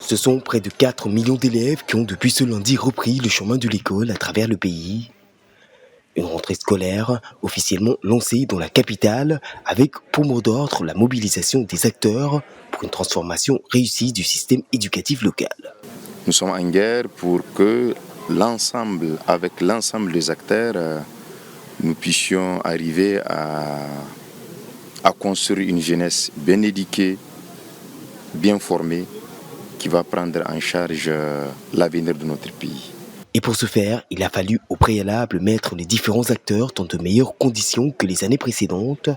Ce sont près de 4 millions d'élèves qui ont depuis ce lundi repris le chemin de l'école à travers le pays. Une rentrée scolaire officiellement lancée dans la capitale avec pour mot d'ordre la mobilisation des acteurs pour une transformation réussie du système éducatif local. Nous sommes en guerre pour que avec l'ensemble des acteurs, nous puissions arriver à construire une jeunesse bien éduquée, bien formée, qui va prendre en charge l'avenir de notre pays. Et pour ce faire, il a fallu au préalable mettre les différents acteurs dans de meilleures conditions que les années précédentes.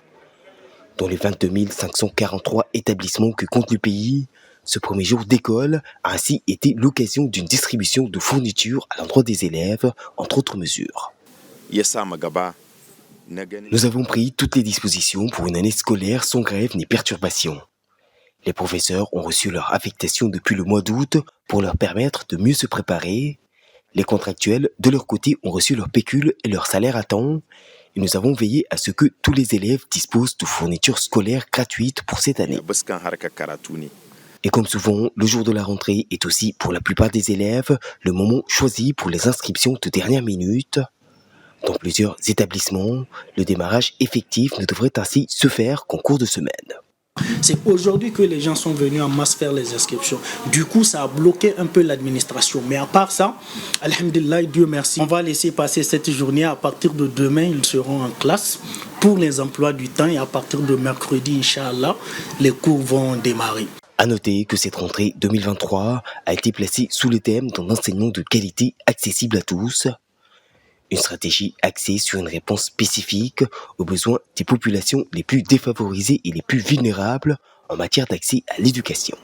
Dans les 22 543 établissements que compte le pays, ce premier jour d'école a ainsi été l'occasion d'une distribution de fournitures à l'endroit des élèves, entre autres mesures. Nous avons pris toutes les dispositions pour une année scolaire sans grève ni perturbation. Les professeurs ont reçu leur affectation depuis le mois d'août pour leur permettre de mieux se préparer. Les contractuels, de leur côté, ont reçu leur pécule et leur salaire à temps. Et nous avons veillé à ce que tous les élèves disposent de fournitures scolaires gratuites pour cette année. Et comme souvent, le jour de la rentrée est aussi, pour la plupart des élèves, le moment choisi pour les inscriptions de dernière minute. Dans plusieurs établissements, le démarrage effectif ne devrait ainsi se faire qu'en cours de semaine. C'est aujourd'hui que les gens sont venus en masse faire les inscriptions. Du coup, ça a bloqué un peu l'administration. Mais à part ça, alhamdulillah, Dieu merci, on va laisser passer cette journée. À partir de demain, ils seront en classe pour les emplois du temps. Et à partir de mercredi, Inch'Allah, les cours vont démarrer. À noter que cette rentrée 2023 a été placée sous le thème d'un enseignement de qualité accessible à tous. Une stratégie axée sur une réponse spécifique aux besoins des populations les plus défavorisées et les plus vulnérables en matière d'accès à l'éducation.